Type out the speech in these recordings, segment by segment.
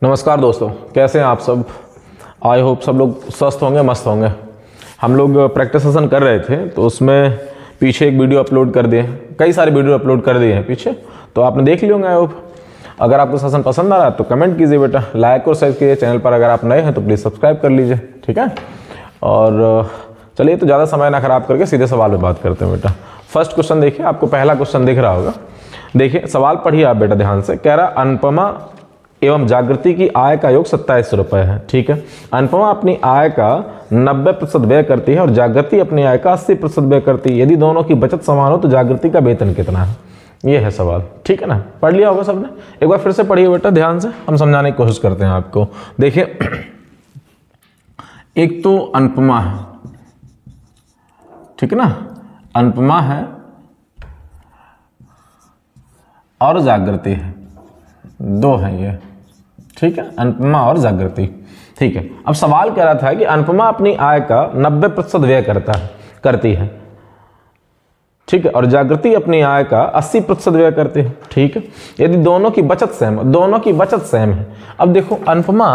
नमस्कार दोस्तों, कैसे हैं आप सब। आई होप सब लोग स्वस्थ होंगे, मस्त होंगे। हम लोग प्रैक्टिस सेशन कर रहे थे तो उसमें पीछे एक वीडियो अपलोड कर दिए, कई सारे वीडियो अपलोड कर दिए हैं पीछे, तो आपने देख लिए होंगे। आई होप अगर आपको सेशन पसंद आ रहा है तो कमेंट कीजिए बेटा, लाइक और शेयर कीजिए। चैनल पर अगर आप नए हैं तो प्लीज़ सब्सक्राइब कर लीजिए, ठीक है। और चलिए तो ज़्यादा समय ना खराब करके सीधे सवाल में बात करते हैं बेटा। फर्स्ट क्वेश्चन देखिए, आपको पहला क्वेश्चन दिख रहा होगा। देखिए सवाल पढ़िए आप बेटा ध्यान से। कह रहा अनुपमा एवं जागृति की आय का योग 27 रुपये है, ठीक है। अनुपमा अपनी आय का 90% व्यय करती है और जागृति अपनी आय का 80% व्यय करती है। यदि दोनों की बचत समान हो तो जागृति का वेतन कितना है, ये है सवाल, ठीक है ना। पढ़ लिया होगा सबने, एक बार फिर से पढ़िए बेटा ध्यान से, हम समझाने की कोशिश करते हैं आपको। देखिए एक तो अनुपमा है, ठीक है ना, अनुपमा है और जागृति है, दो है ये, ठीक है, अनुपमा और जागृति, ठीक है। अब सवाल कह रहा था कि अनुपमा अपनी आय का 90% व्यय करती है, ठीक है, और जागृति अपनी आय का 80% व्यय करती है, ठीक है। यदि दोनों की बचत सेम है। अब देखो अनुपमा,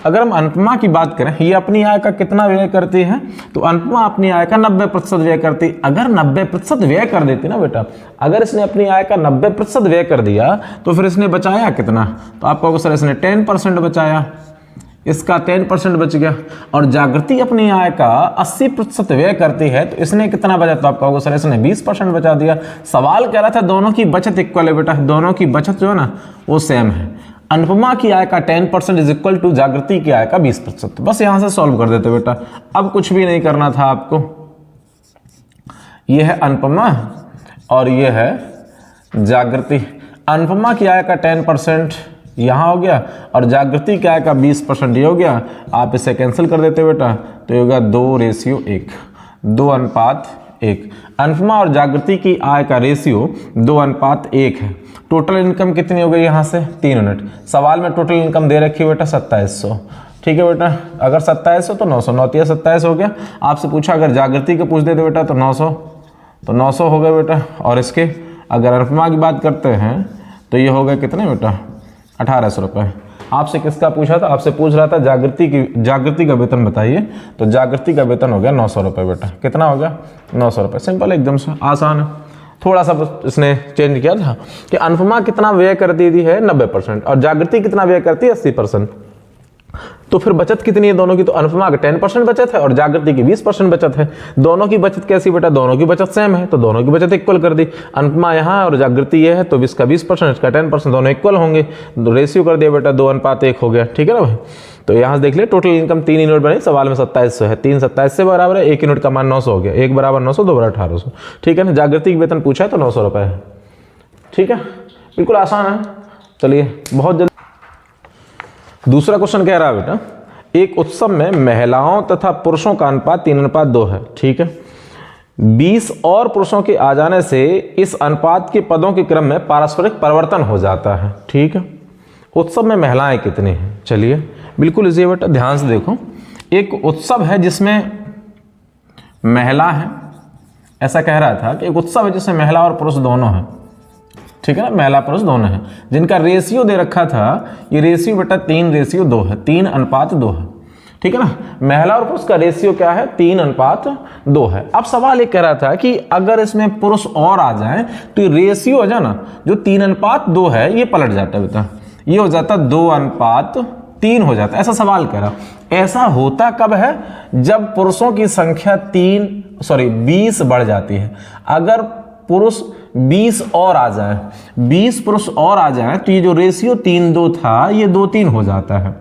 अगर हम अनुपमा की बात करें, ये अपनी आय का कितना व्यय करती है, तो अनुपमा अपनी आय का 90% व्यय करती। अगर 90% व्यय कर देती ना बेटा, अगर इसने अपनी आय का 90% व्यय कर दिया तो फिर इसने बचाया कितना, तो आप कहोगे सर इसने 10% बचाया, इसका 10% बच गया। और जागृति अपनी आय का 80% व्यय करती है तो इसने कितना बचा, तो आप कहोगे सर इसने 20% बचा दिया। सवाल कह रहा था दोनों की बचत इक्वल है बेटा, दोनों की बचत जो है ना वो सेम है। अनुपमा की आय का 10% इज इक्वल टू जागृति की आय का 20%। बस यहां से सॉल्व कर देते बेटा, अब कुछ भी नहीं करना था आपको। यह है अनुपमा और यह है जागृति। अनुपमा की आय का 10% यहाँ हो गया और जागृति की आय का 20% ये हो गया। आप इसे कैंसिल कर देते बेटा, तो ये होगा 2:1, 2:1। अनुपमा और जागृति की आय का रेशियो 2:1 है। टोटल इनकम कितनी हो गई यहाँ से 3 यूनिट। सवाल में टोटल इनकम दे रखी है बेटा 2700, ठीक है बेटा। अगर 2700 तो 900, 9×3 हो गया। आपसे पूछा अगर जागृति के पूछ देते बेटा तो 900, तो 900 हो गया बेटा। और इसके अगर अनुपमा की बात करते हैं तो ये हो गया कितने बेटा 1800 रुपये। आपसे किसका पूछा था, आपसे पूछ रहा था जागृति का वेतन बताइए, तो जागृति का वेतन हो गया 900 रुपये बेटा। कितना हो गया 900 रुपये। सिंपल, एकदम से आसान है। थोड़ा सा इसने चेंज किया था कि अनुपमा कितना व्यय करती थी है 90% और जागृति कितना व्यय करती है 80%। तो फिर बचत कितनी है दोनों की, तो अनुपमा का 10% बचत है और जागृति की 20% बचत है। दोनों की बचत कैसी बेटा, दोनों की बचत सेम है तो दोनों की बचत इक्वल कर दी। अनुपमा यहाँ और जागृति ये है तो इसका 20%, इसका 10%, दोनों इक्वल होंगे, तो रेशियो कर दिया बेटा 2:1 हो गया, ठीक है ना भाई। तो यहाँ से देख लिया टोटल इनकम 3 यूनिट बनी, सवाल में 2700 है, 3 27 से बराबर है, 1 यूनिट का मान 900 हो गया, 1 बराबर 900, 2 बराबर 1800, ठीक है ना। जागृति की वेतन पूछा है तो 900 रुपये है, ठीक है, बिल्कुल आसान है। चलिए बहुत जल्दी दूसरा क्वेश्चन कह रहा है बेटा, एक उत्सव में महिलाओं तथा पुरुषों का अनुपात 3:2 है, ठीक है। 20 और पुरुषों के आ जाने से इस अनुपात के पदों के क्रम में पारस्परिक परिवर्तन हो जाता है, ठीक है। उत्सव में महिलाएं कितनी हैं, चलिए बिल्कुल इसी बेटा ध्यान से देखो। एक उत्सव है जिसमें महिला है, ऐसा कह रहा था कि एक उत्सव है जिसमें महिला और पुरुष दोनों हैं, ठीक है ना, महिला पुरुष दोनों हैं, जिनका रेशियो दे रखा था, ये रेशियो बेटा 3:2 है, 3:2 है, ठीक है ना। महिला और पुरुष का रेशियो क्या है 3:2 है। अब सवाल ये कह रहा था कि अगर इसमें पुरुष और आ जाए तो ये रेशियो है ना जो 3:2 है ये पलट जाता है बेटा, ये हो जाता 2:3 हो जाता है। ऐसा सवाल कह रहा। ऐसा होता कब है, जब पुरुषों की संख्या 20 बढ़ जाती है। अगर पुरुष 20 और आ जाए, 20 पुरुष और आ जाए तो ये जो रेशियो 3:2 था ये 2:3 हो जाता है,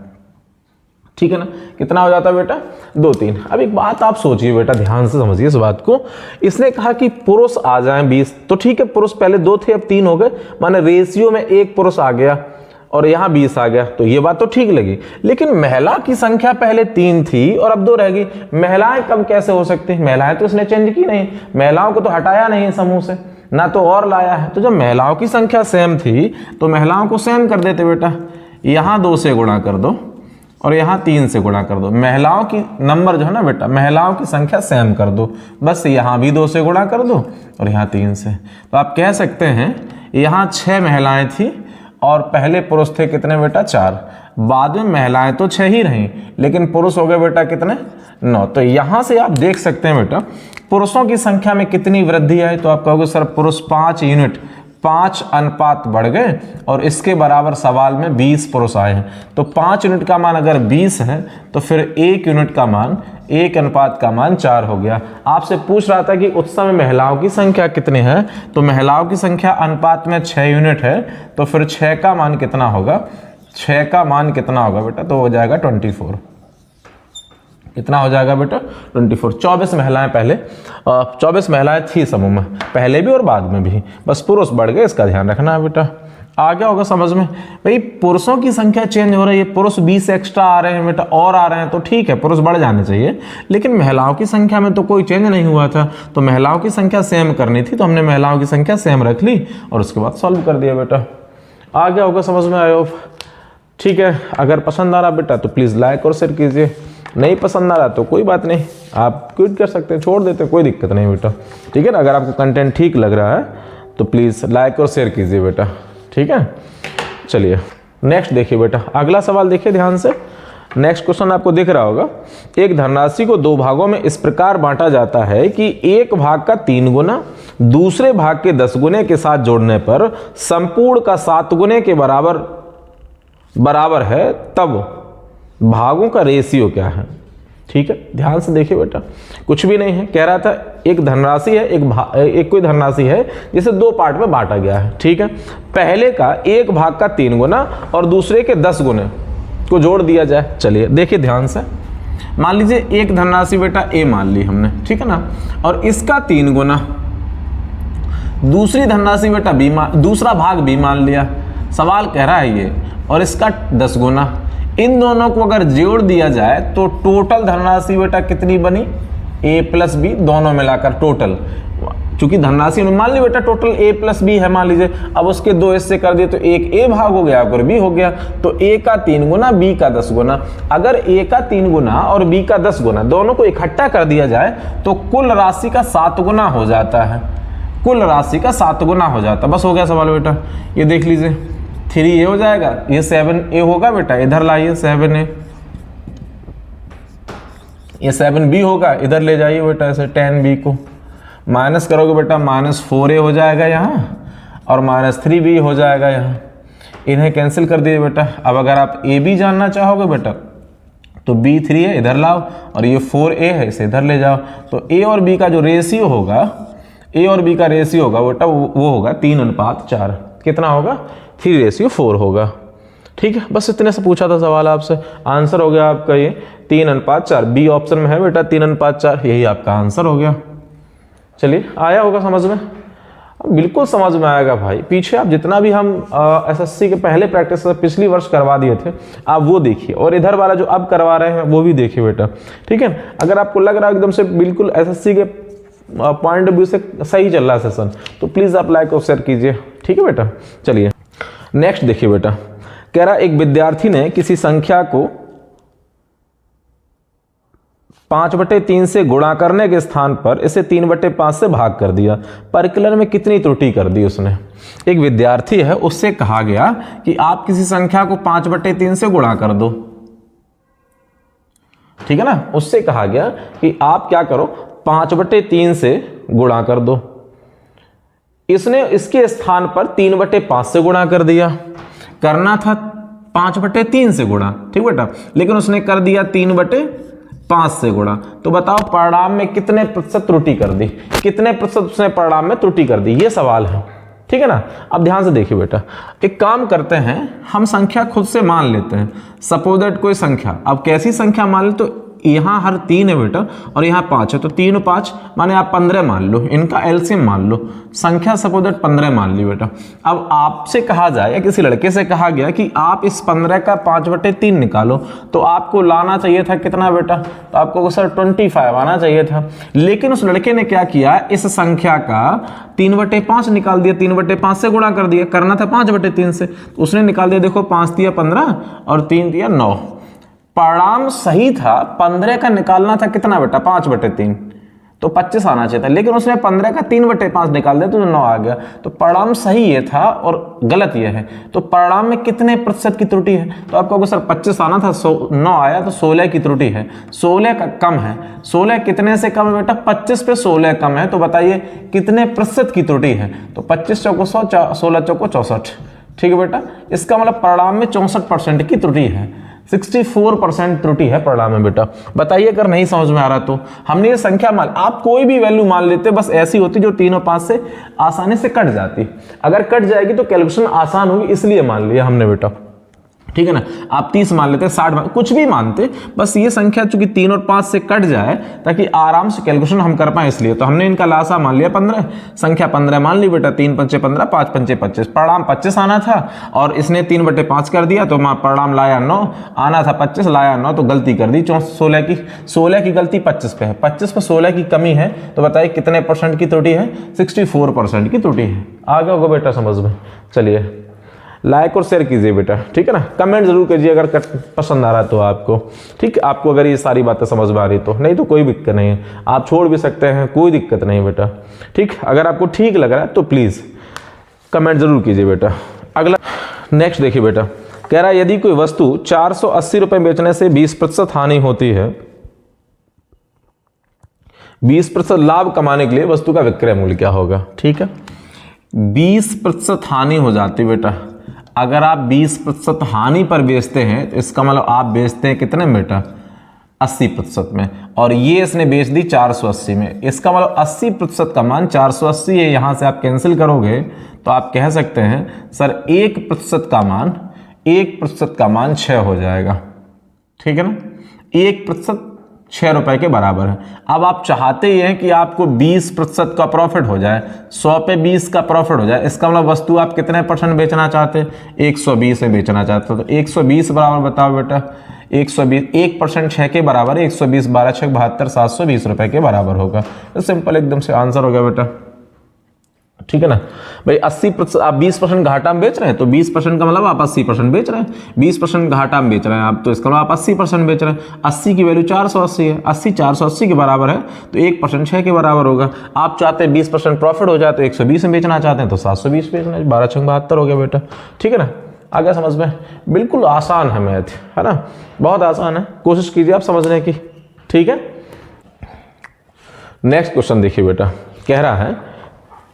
ठीक है ना। कितना हो जाता है बेटा 2:3। अब एक बात आप सोचिए बेटा, ध्यान से समझिए इस बात को। इसने कहा कि पुरुष आ जाए 20, तो ठीक है, पुरुष पहले 2 थे अब 3 हो गए, माने रेशियो में 1 पुरुष आ गया और यहाँ 20 आ गया, तो ये बात तो ठीक लगी। लेकिन महिला की संख्या पहले 3 थी और अब 2 रह गई। महिलाएं कब कैसे हो सकती है, महिलाएं तो इसने चेंज की नहीं, महिलाओं को तो हटाया नहीं समूह से, ना तो और लाया है। तो जब महिलाओं की संख्या सेम थी तो महिलाओं को सेम कर देते बेटा, यहाँ 2 से गुणा कर दो और यहाँ 3 से गुणा कर दो। महिलाओं की नंबर जो है ना बेटा, महिलाओं की संख्या सेम कर दो, बस यहाँ भी 2 से गुणा कर दो और यहाँ 3 से। तो आप कह सकते हैं यहाँ 6 महिलाएं थी और पहले पुरुष थे कितने बेटा 4, बाद में महिलाएं तो 6 ही रहीं, लेकिन पुरुष हो गए बेटा कितने, 9। तो यहां से आप देख सकते हैं बेटा पुरुषों की संख्या में कितनी वृद्धि आई। तो आप कहोगे सर पुरुष 5 यूनिट, 5 अनुपात बढ़ गए और इसके बराबर सवाल में 20 पुरुष आए हैं। तो 5 यूनिट का मान अगर 20 है तो फिर 1 यूनिट का मान, 1 अनुपात का मान 4 हो गया। आपसे पूछ रहा था कि उस समय महिलाओं की संख्या कितनी है, तो महिलाओं की संख्या अनुपात में 6 यूनिट है, तो फिर 6 का मान कितना होगा, 6 का मान कितना होगा बेटा, तो हो जाएगा 24। कितना हो जाएगा बेटा, 24। 24 महिलाएं पहले 24 महिलाएं थी समूह में, पहले भी और बाद में भी, बस पुरुष बढ़ गए, इसका ध्यान रखना है बेटा। आ गया होगा समझ में। भाई पुरुषों की संख्या चेंज हो रही है, पुरुष 20 एक्स्ट्रा आ रहे हैं बेटा और आ रहे हैं, तो ठीक है पुरुष बढ़ जाने चाहिए, लेकिन महिलाओं की संख्या में तो कोई चेंज नहीं हुआ था, तो महिलाओं की संख्या सेम करनी थी, तो हमने महिलाओं की संख्या सेम रख ली और उसके बाद सॉल्व कर दिया बेटा। आ गया होगा समझ में, आयो ठीक है। अगर पसंद आ रहा बेटा तो प्लीज़ लाइक और शेयर कीजिए, नहीं पसंद आ रहा तो कोई बात नहीं, आप क्विट कर सकते हैं, छोड़ देते हैं, कोई दिक्कत नहीं बेटा, ठीक है ना। अगर आपको कंटेंट ठीक लग रहा है तो प्लीज़ लाइक और शेयर कीजिए बेटा, ठीक है। चलिए नेक्स्ट देखिए बेटा, अगला सवाल देखिए ध्यान से। नेक्स्ट क्वेश्चन आपको दिख रहा होगा, एक धनराशि को 2 भागों में इस प्रकार बांटा जाता है कि एक भाग का 3 गुना दूसरे भाग के 10 गुने के साथ जोड़ने पर संपूर्ण का 7 गुने के बराबर है, तब भागों का रेशियो क्या है। ठीक है, ध्यान से देखिए बेटा, कुछ भी नहीं है, कह रहा था एक धनराशि है, एक कोई धनराशि है जिसे 2 पार्ट में बांटा गया है। ठीक है, पहले का एक भाग का 3 गुना और दूसरे के 10 गुने को जोड़ दिया जाए। चलिए देखिए ध्यान से, मान लीजिए एक धनराशि बेटा ए मान ली हमने, ठीक है ना, और इसका 3 गुना, दूसरी धनराशि बेटा बी, दूसरा भाग बी मान लिया, सवाल कह रहा है ये, और इसका 10 गुना। इन दोनों को अगर जोड़ दिया जाए तो टोटल धनराशि बेटा कितनी बनी, ए प्लस बी, दोनों मिलाकर टोटल, चूंकि धनराशि में मान ली बेटा टोटल ए प्लस बी है, मान लीजिए, अब उसके 2 हिस्से कर दिए तो एक ए भाग हो गया और बी हो गया, तो ए का 3 गुना बी का 10 गुना। अगर ए का 3 गुना और बी का 10 गुना दोनों को इकट्ठा कर दिया जाए तो कुल राशि का 7 गुना हो जाता है, कुल राशि का 7 गुना हो जाता है। बस हो गया सवाल बेटा, ये देख लीजिए 3a हो जाएगा, ये 7a होगा बेटा, इधर लाइए 7a, ये 7b होगा, इधर ले जाइए बेटा ऐसे 10b को, माइनस करोगे बेटा -4a हो जाएगा यहाँ और -3b हो जाएगा यहाँ, इन्हें कैंसिल कर दिए बेटा। अब अगर आप a b जानना चाहोगे बेटा तो b 3 है, इधर लाओ, और ये 4a है, इसे इधर ले जाओ, तो a और b का जो रेशियो होगा, a और b का रेशियो होगा बेटा वो होगा 3:4। कितना होगा, 3:4 होगा। ठीक है, बस इतने से पूछा था सवाल आपसे, आंसर हो गया आपका ये 3:4। बी ऑप्शन में है बेटा 3:4, यही आपका आंसर हो गया। चलिए आया होगा समझ में, बिल्कुल समझ में आएगा भाई। पीछे आप जितना भी हम एसएससी के पहले प्रैक्टिस पिछली वर्ष करवा दिए थे आप वो देखिए, और इधर वाला जो अब करवा रहे हैं वो भी देखिए बेटा। ठीक है, अगर आपको लग रहा है एकदम से बिल्कुल एसएससी के पॉइंट ऑफ व्यू से सही चल रहा है सेशन, तो प्लीज आप लाइक और शेयर कीजिए। ठीक है बेटा, चलिए नेक्स्ट देखिए बेटा, कह रहा एक विद्यार्थी ने किसी संख्या को 5/3 से गुणा करने के स्थान पर इसे 3/5 से भाग कर दिया, परिकलन में कितनी त्रुटि कर दी उसने। एक विद्यार्थी है, उससे कहा गया कि आप किसी संख्या को 5/3 से गुणा कर दो, ठीक है ना, उससे कहा गया कि आप क्या करो 5/3 से गुणा कर दो। इसने इसके स्थान पर 3/5 से गुणा कर दिया, करना था 5/3 से गुणा, ठीक बेटा, लेकिन उसने कर दिया 3/5 से गुणा। तो बताओ परिणाम में कितने प्रतिशत त्रुटि कर दी, कितने प्रतिशत उसने परिणाम में त्रुटि कर दी, ये सवाल है। ठीक है ना, अब ध्यान से देखिए बेटा, एक काम करते हैं, हम संख्या खुद से मान लेते हैं। सपोज दैट कोई संख्या, अब कैसी संख्या मान ले, तो यहाँ हर 3 है बेटा और यहाँ 5 है, तो 3 और 5 माने आप 15 मान लो, इनका एलसीएम मान लो, संख्या सपोज दैट 15 मान ली बेटा। अब आपसे कहा जाए या किसी लड़के से कहा गया कि आप इस 15 का 5/3 निकालो, तो आपको लाना चाहिए था कितना बेटा, तो आपको सर 25 आना चाहिए था, लेकिन उस लड़के ने क्या किया, इस संख्या का 3/5 निकाल दिया, 3/5 से गुणा कर दिया, करना था 5/3 से, तो उसने निकाल दिया, देखो 5 दिया 15 और 3 दिया 9। परिणाम सही था, 15 का निकालना था कितना बेटा 5/3, तो 25 आना चाहिए था, लेकिन उसने 15 का 3/5 निकाल दिया तो 9 आ गया। तो परिणाम सही ये था और गलत ये है। तो परिणाम में कितने प्रतिशत की त्रुटि है? तो आप कहोगे सर 25 आना था, 9 आया, तो 16 की त्रुटि है। 16 का कम है। 16 कितने से कम है बेटा? 25 पे 16 कम है। तो बताइए कितने प्रतिशत की त्रुटि है? तो 25 चौको 100, 16 चौको 64। ठीक है बेटा, इसका मतलब परिणाम में 64% की त्रुटि है। 64% त्रुटि है परिणाम में बेटा। बताइए अगर नहीं समझ में आ रहा तो हमने ये संख्या मान, आप कोई भी वैल्यू मान लेते, बस ऐसी होती जो 3 और 5 से आसानी से कट जाती। अगर कट जाएगी तो कैलकुलेशन आसान होगी, इसलिए मान लिया हमने बेटा। ठीक है ना, आप 30 मान लेते, 60 मान, कुछ भी मानते, बस ये संख्या चूंकि 3 और 5 से कट जाए ताकि आराम से कैलकुलेशन हम कर पाए, इसलिए तो हमने इनका लासा मान लिया 15, संख्या 15 मान ली बेटा। 3 पंचे 15, 5 पंचे 25, परिणाम 25 आना था और इसने 3/5 कर दिया, तो परिणाम लाया 9, आना था 25, लाया 9, तो गलती कर दी 16 की गलती 25 पे है, 25 पे 16 की कमी है। तो बताइए कितने % की त्रुटि है? 64% की त्रुटि है। आ गया होगा बेटा समझ में? चलिए लाइक और शेयर कीजिए बेटा, ठीक है ना। कमेंट जरूर कीजिए अगर पसंद आ रहा तो आपको, ठीक, आपको अगर ये सारी बातें समझ में आ रही तो, नहीं तो कोई दिक्कत नहीं है, आप छोड़ भी सकते हैं, कोई दिक्कत नहीं बेटा। ठीक, अगर आपको ठीक लग रहा है तो प्लीज़ कमेंट जरूर कीजिए बेटा। अगला नेक्स्ट देखिए बेटा, कह रहा है यदि कोई वस्तु 480 रुपये बेचने से 20% हानि होती है, 20% लाभ कमाने के लिए वस्तु का विक्रय मूल्य क्या होगा? ठीक है, 20% हानि हो जाती बेटा। अगर आप 20% हानि पर बेचते हैं तो इसका मतलब आप बेचते हैं कितने बेटा? 80% में, और ये इसने बेच दी 480 में। इसका मतलब 80% का मान 480 है। यहाँ से आप कैंसिल करोगे तो आप कह सकते हैं सर 1% का मान 6 हो जाएगा। ठीक है ना, 1% 6 रुपए के बराबर है। अब आप चाहते ही हैं कि आपको 20% का प्रॉफिट हो जाए, 100 पे 20 का प्रॉफिट हो जाए। इसका मतलब वस्तु आप कितने % बेचना चाहते हैं? 120 में बेचना चाहते हो। तो 120 बराबर बताओ बेटा, 120, 1% 6 के बराबर है, 120 12 6 72, 720 रुपए के बराबर होगा। तो सिंपल एकदम से आंसर हो गया बेटा। ठीक है ना भाई, 80% आप 20% घाटा में बेच रहे हैं, तो 20% का मतलब आप 80% बेच रहे हैं। 20% घाटा में बेच रहे हैं आप, तो इसका मतलब आप 80% बेच रहे हैं। 80 की वैल्यू 480 है, 80 480 के बराबर है, तो 1% 6 के बराबर होगा। आप चाहते हैं 20% प्रॉफिट हो जाए तो 120 में बेचना चाहते हैं तो 720 बेचना है, 12 6 72 हो गया बेटा। ठीक है ना, आ गया समझ में? बिल्कुल आसान है मैथ, है ना, बहुत आसान है, कोशिश कीजिए आप समझने की। ठीक है, नेक्स्ट क्वेश्चन देखिए बेटा, कह रहा है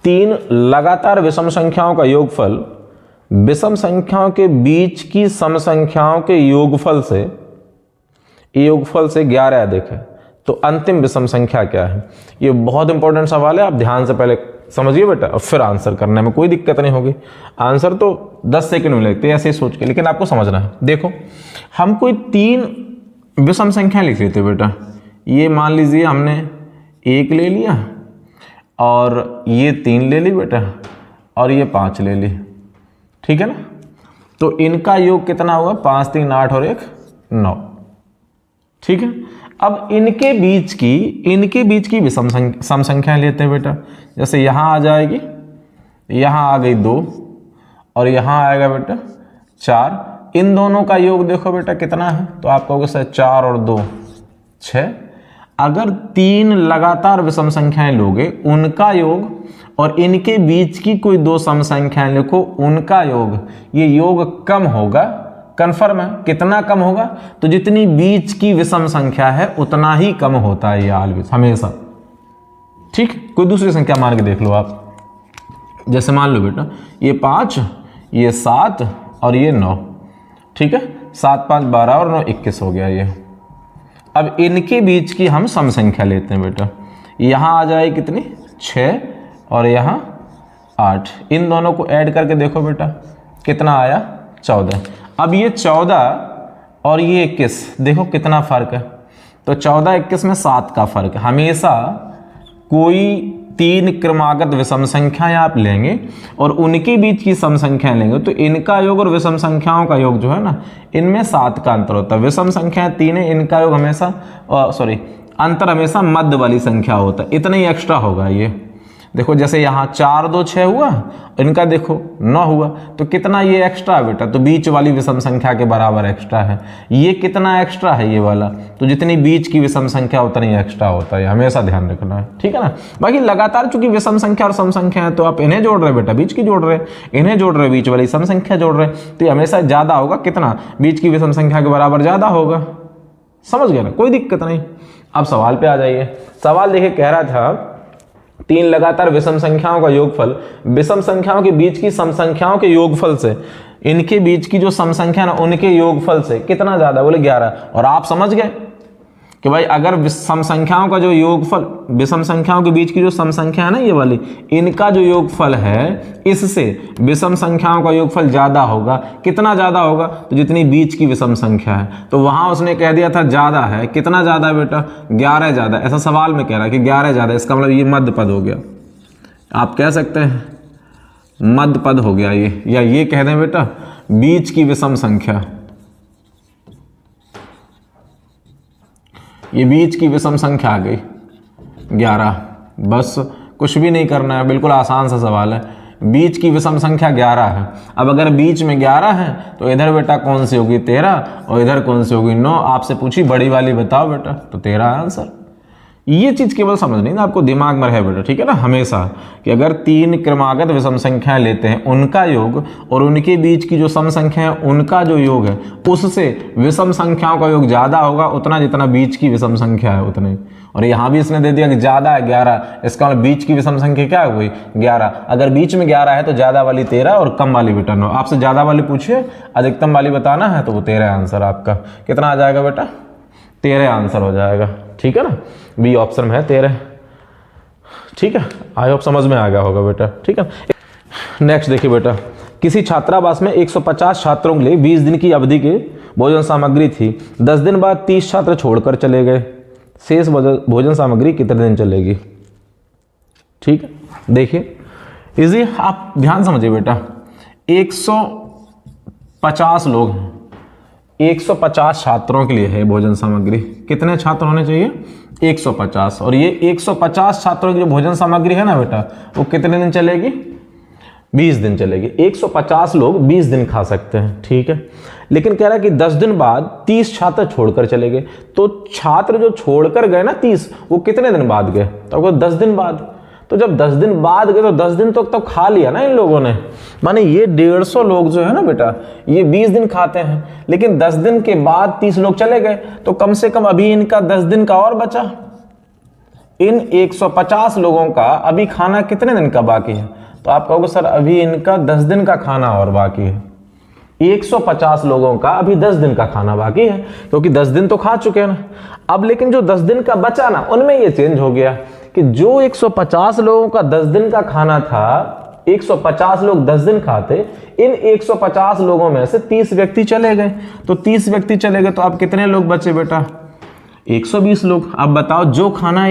3 लगातार विषम संख्याओं का योगफल विषम संख्याओं के बीच की सम संख्याओं के योगफल से 11 अधिक है, तो अंतिम विषम संख्या क्या है? ये बहुत इंपॉर्टेंट सवाल है, आप ध्यान से पहले समझिए बेटा और फिर आंसर करने में कोई दिक्कत नहीं होगी। आंसर तो 10 सेकंड में लगते हैं ऐसे ही सोच के, लेकिन आपको समझना है। देखो, हम कोई 3 विषम संख्या लिख लेते बेटा। ये मान लीजिए हमने 1 ले लिया, और ये 3 ले ली बेटा, और ये 5 ले ली। ठीक है ना, तो इनका योग कितना हुआ? 5 3 8 और 1 9। ठीक है, अब इनके बीच की विषम सम संख्या लेते हैं बेटा। जैसे यहां आ जाएगी, यहां आ गई 2, और यहां आएगा बेटा 4। इन दोनों का योग देखो बेटा कितना है, तो आप कहोगे सर 4 और 2 6। अगर 3 लगातार विषम संख्याएं लोगे, उनका योग, और इनके बीच की कोई 2 सम संख्याएं लिखो, उनका योग, ये योग कम होगा। कंफर्म है? कितना कम होगा? तो जितनी बीच की विषम संख्या है उतना ही कम होता है ये ऑलवेज, हमेशा। ठीक, कोई दूसरी संख्या मान के देख लो आप। जैसे मान लो बेटा ये 5, ये 7 और ये 9। ठीक है, 7 5 12 और 9 21 हो गया ये। अब इनके बीच की हम सम संख्या लेते हैं बेटा। यहां आ जाए कितनी? 6 और यहां 8। इन दोनों को ऐड करके देखो बेटा कितना आया? 14। अब ये 14 और ये 21, देखो कितना फर्क है। तो 14 21 में 7 का फर्क है। हमेशा कोई 3 क्रमागत विषम संख्याएं आप लेंगे और उनके बीच की सम संख्याएं लेंगे, तो इनका योग और विषम संख्याओं का योग जो है ना, इनमें 7 का अंतर होता है। विषम संख्याएं 3 है, इनका योग हमेशा अंतर हमेशा मध्य वाली संख्या होता है, इतना ही एक्स्ट्रा होगा ये। देखो जैसे यहाँ 4 2 6 हुआ, इनका देखो 9 हुआ, तो कितना ये एक्स्ट्रा है बेटा, तो बीच वाली विषम संख्या के बराबर एक्स्ट्रा है। ये कितना एक्स्ट्रा है ये वाला, तो जितनी बीच की विषम संख्या उतनी एक्स्ट्रा होता है, हमेशा ध्यान रखना है, ठीक है ना। बाकी लगातार चूंकि विषम संख्या और सम संख्या है तो आप इन्हें जोड़ रहे बेटा, बीच की जोड़ रहे, इन्हें जोड़ रहे, बीच वाली सम संख्या जोड़ रहे, तो ये हमेशा ज्यादा होगा, कितना, बीच की विषम संख्या के बराबर ज्यादा होगा। समझ गए ना, कोई दिक्कत नहीं। अब सवाल पे आ जाइए। सवाल देखिए कह रहा था 3 लगातार विषम संख्याओं का योगफल विषम संख्याओं के बीच की सम संख्याओं के योगफल से, इनके बीच की जो सम संख्या ना उनके योगफल से कितना ज्यादा, बोले 11। और आप समझ गए कि भाई अगर सम संख्याओं का जो योगफल, विषम संख्याओं के बीच की जो सम संख्या है ना ये वाली, इनका जो योगफल है इससे विषम संख्याओं का योगफल ज्यादा होगा, कितना ज्यादा होगा, तो जितनी बीच की विषम संख्या है। तो वहां उसने कह दिया था ज्यादा है, कितना ज्यादा है बेटा, 11 ज्यादा। ऐसा सवाल में कह रहा है कि 11 ज्यादा, इसका मतलब ये मध्य पद हो गया, आप कह सकते हैं मध्य पद हो गया ये, या ये कह दें बेटा बीच की विषम संख्या, ये बीच की विषम संख्या आ गई 11। बस कुछ भी नहीं करना है, बिल्कुल आसान सा सवाल है। बीच की विषम संख्या 11 है। अब अगर बीच में 11 है तो इधर बेटा कौन सी होगी, 13, और इधर कौन सी होगी, 9। आपसे पूछी बड़ी वाली बताओ बेटा, तो 13 है आंसर। ये चीज केवल समझनी ना, आपको दिमाग में रहे बेटा, ठीक है ना, हमेशा कि अगर 3 क्रमागत विषम संख्याएं लेते हैं उनका योग और उनके बीच की जो सम संख्या है उनका जो योग है, उससे विषम संख्याओं का योग ज्यादा होगा उतना जितना बीच की विषम संख्या है उतने। और यहाँ भी इसने दे दिया कि ज्यादा है 11, इसका मतलब बीच की विषम संख्या क्या हुई, 11। अगर बीच में 11 है तो ज्यादा वाली 13 और कम वाली बेटा 9। आपसे ज्यादा वाली पूछिए, अधिकतम वाली बताना है, तो वो 13 आंसर आपका। कितना आ जाएगा बेटा, 13 आंसर हो जाएगा, ठीक है ना। बी ऑप्शन में है 13, ठीक है। आई होप समझ में आ गया होगा बेटा, ठीक है। नेक्स्ट देखिए बेटा, किसी छात्रावास में 150 छात्रों के लिए 20 दिन की अवधि के भोजन सामग्री थी। 10 दिन बाद 30 छात्र छोड़कर चले गए। शेष भोजन सामग्री कितने दिन चलेगी, ठीक है। देखिए इजी, आप ध्यान समझिए बेटा, 150 लोग हैं, 150 छात्रों के लिए है भोजन सामग्री। कितने छात्र होने चाहिए, 150। और ये 150 छात्रों की जो भोजन सामग्री है ना बेटा, वो कितने दिन चलेगी, 20 दिन चलेगी। 150 लोग 20 दिन खा सकते हैं, ठीक है। लेकिन कह रहा है कि 10 दिन बाद 30 छात्र छोड़कर चले गए। तो छात्र जो छोड़कर गए ना 30, वो कितने दिन बाद गए, तो आपको 10 दिन बाद। तो जब 10 दिन बाद गए तो 10 दिन तो खा लिया ना इन लोगों ने, माने ये 150 लोग जो है ना बेटा, ये 20 दिन खाते हैं, लेकिन 10 दिन के बाद 30 लोग चले गए, तो कम से कम अभी इनका 10 दिन का और बचा। इन 150 लोगों का अभी खाना कितने दिन का बाकी है, तो आप कहोगे सर अभी इनका 10 दिन का खाना और बाकी है। 150 लोगों का अभी 10 दिन का खाना बाकी है, क्योंकि 10 दिन तो खा चुके हैं ना। अब लेकिन जो 10 दिन का बचा ना, उनमें ये चेंज हो गया कि जो 150 लोगों का 10 दिन का खाना था, 150 लोग 10 दिन खाते, इन 150 लोगों में से 30 व्यक्ति चले गए। तो 30 व्यक्ति चले गए तो अब कितने लोग बचे बेटा, 120 लोग। अब बताओ जो खाना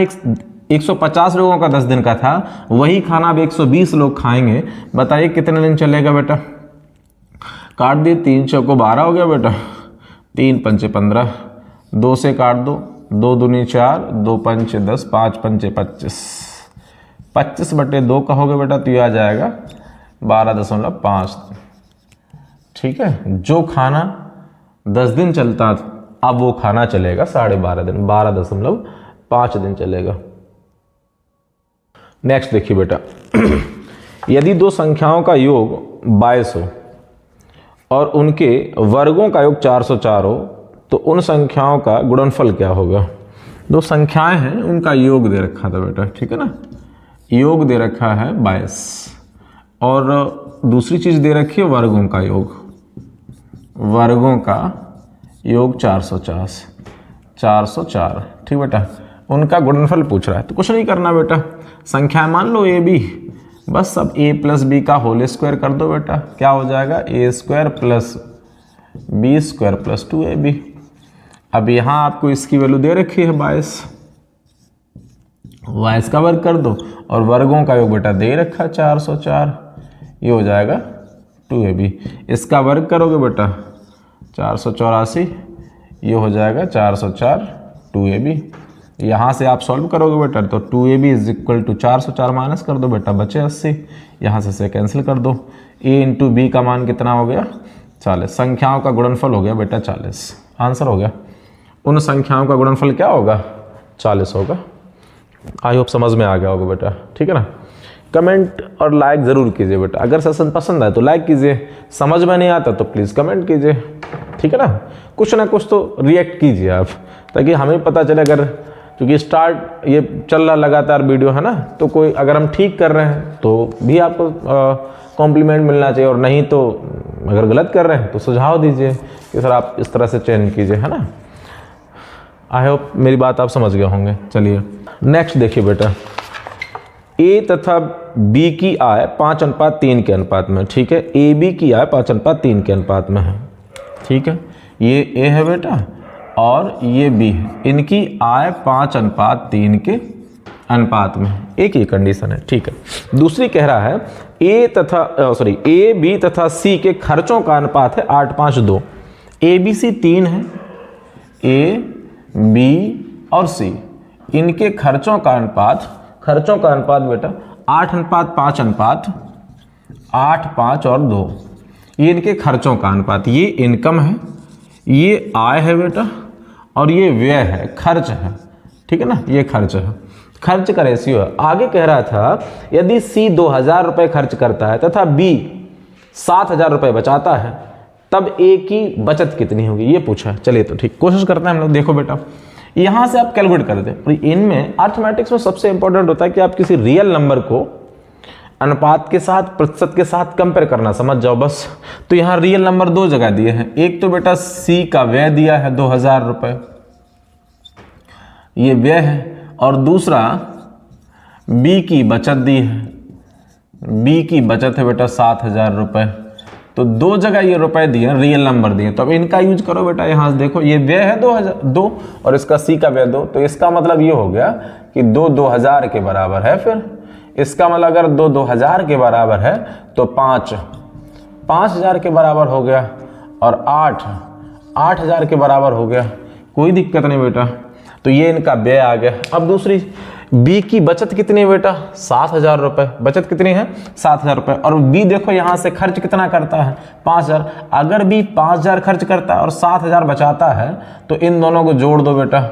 150 लोगों का 10 दिन का था, वही खाना अब 120 लोग खाएंगे। बताइए कितने दिन चलेगा बेटा, काट दिए, 3 चौको 12 हो गया बेटा, 3 पंचे 15, 2 से काट दो, 2 दूनी 4, 2 पंचे 10, 5 पंचे 25, 25/2 कहोगे बेटा तो ये आ जाएगा 12.5, ठीक है। जो खाना 10 दिन चलता अब वो खाना चलेगा 12.5 दिन, 12.5 दिन चलेगा। नेक्स्ट देखिए बेटा, यदि दो संख्याओं का योग 22 हो और उनके वर्गों का योग 404 हो, तो उन संख्याओं का गुणनफल क्या होगा। दो संख्याएं हैं, उनका योग दे रखा था बेटा, ठीक है ना। योग दे रखा है 22 और दूसरी चीज दे रखी है वर्गों का योग, वर्गों का योग 404, ठीक बेटा। उनका गुणनफल पूछ रहा है, तो कुछ नहीं करना बेटा, संख्या मान लो ए बी, बस अब a + b का होल स्क्वायर कर दो बेटा, क्या हो जाएगा a² + b² + 2ab। अब यहाँ आपको इसकी वैल्यू दे रखी है 22, का वर्ग कर दो और वर्गों का योग बेटा दे रखा 404, ये हो जाएगा 2ab। इसका वर्ग करोगे बेटा 484, ये हो जाएगा 404 2ab। यहाँ से आप सॉल्व करोगे बेटा तो 2ab is equal to 404 minus कर दो बेटा, बचे 80, यहाँ से कैंसिल कर दो। a इंटू बी का मान कितना हो गया 40, संख्याओं का गुणनफल हो गया बेटा 40, आंसर हो गया। उन संख्याओं का गुणनफल क्या होगा 40 होगा। आई होप समझ में आ गया होगा बेटा, ठीक है ना। कमेंट और लाइक ज़रूर कीजिए बेटा, अगर सेशन पसंद आए तो लाइक कीजिए, समझ में नहीं आता तो प्लीज़ कमेंट कीजिए, ठीक है ना। कुछ ना कुछ तो रिएक्ट कीजिए आप, ताकि हमें पता चले। अगर क्योंकि स्टार्ट ये चल रहा लगातार वीडियो है ना, तो कोई अगर हम ठीक कर रहे हैं तो भी आपको कॉम्प्लीमेंट मिलना चाहिए, और नहीं तो अगर गलत कर रहे हैं तो सुझाव दीजिए कि सर आप इस तरह से चेंज कीजिए, है ना। आई होप मेरी बात आप समझ गए होंगे। चलिए नेक्स्ट देखिए बेटा, ए तथा बी की आय 5:3 के अनुपात में, ठीक है। ए बी की आय 5:3 के अनुपात में है, ठीक है। ये ए है बेटा और ये बी है, इनकी आय 5:3 के अनुपात में, एक ही कंडीशन है, ठीक है। दूसरी कह रहा है ए बी तथा सी के खर्चों का अनुपात है 8:5:2। ए बी सी 3 है, ए बी और सी, इनके खर्चों का अनुपात बेटा 8:5 8, 5 और 2, ये इनके खर्चों का अनुपात। ये इनकम है, ये आय है बेटा, और ये व्यय है, खर्च है, ठीक है ना। ये खर्च है, खर्च का रेशियो है। आगे कह रहा था यदि सी 2000 रुपये खर्च करता है तथा बी 7000 रुपये बचाता है, तब ए की बचत कितनी होगी, ये पूछा है। चलिए तो ठीक, कोशिश करते हैं हम लोग। देखो बेटा, यहाँ से आप कैलकुलेट कर दें, और इनमें अर्थमेटिक्स में सबसे इंपॉर्टेंट होता है कि आप किसी रियल नंबर को अनुपात के साथ, प्रतिशत के साथ कंपेयर करना समझ जाओ बस। तो यहाँ रियल नंबर 2 जगह दिए हैं, एक तो बेटा सी का व्यय दिया है 2000 रुपये, ये व्यय है, और दूसरा बी की बचत दी है, बी की बचत है बेटा 7000 रुपये। तो 2 जगह ये रुपए दिए, रियल नंबर दिए, तो अब इनका यूज करो बेटा। यहाँ से देखो ये व्यय है 2 और इसका सी का व्यय 2, तो इसका मतलब ये हो गया कि 2 2000 के बराबर है। फिर इसका मतलब अगर 2 2000 के बराबर है तो 5 5000 के बराबर हो गया, और 8 8000 के बराबर हो गया। कोई दिक्कत नहीं बेटा, तो ये इनका व्यय आ गया। अब दूसरी बी की बचत कितनी है बेटा 7000 रुपये, बचत कितनी है 7000 रुपये, और बी देखो यहाँ से खर्च कितना करता है 5000। अगर बी 5000 खर्च करता है और 7000 बचाता है तो इन दोनों को जोड़ दो बेटा,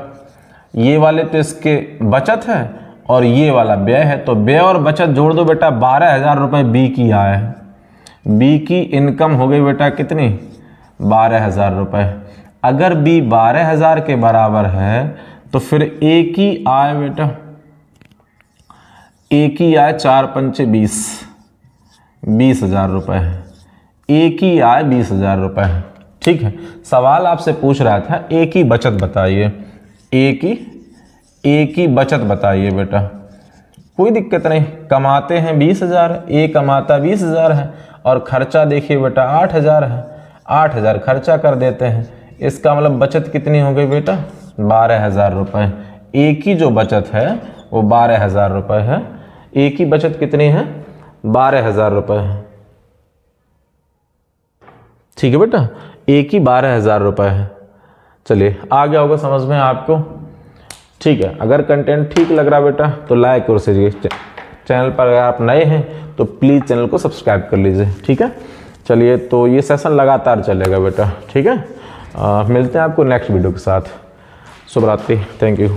ये वाले तो इसके बचत है और ये वाला व्यय है, तो व्यय और बचत जोड़ दो बेटा, 12000 रुपये बी की आय है। बी की इनकम हो गई बेटा कितनी 12000 रुपये। अगर बी 12000 के बराबर है तो फिर ए की आय बेटा, ए की आय 4 पंचे 20, 20,000 रुपये है। ए की आय 20,000 रुपये है, ठीक है। सवाल आपसे पूछ रहा था ए की बचत बताइए, ए की बचत बताइए बेटा। कोई दिक्कत नहीं, कमाते हैं 20,000, ए कमाता 20,000 है, और खर्चा देखिए बेटा 8,000 है, 8,000 खर्चा कर देते हैं। इसका मतलब बचत कितनी हो गई बेटा 12,000 रुपये। ए की जो बचत है वो 12,000 रुपये है। ए की बचत कितनी है 12,000 रुपये है, ठीक है बेटा। ए की 12,000 रुपये है। चलिए आ गया होगा समझ में आपको, ठीक है। अगर कंटेंट ठीक लग रहा बेटा तो लाइक और शेयर, चैनल पर अगर आप नए हैं तो प्लीज़ चैनल को सब्सक्राइब कर लीजिए, ठीक है। चलिए तो ये सेशन लगातार चलेगा बेटा, ठीक है। मिलते हैं आपको नेक्स्ट वीडियो के साथ। शुभ रात्रि, थैंक यू।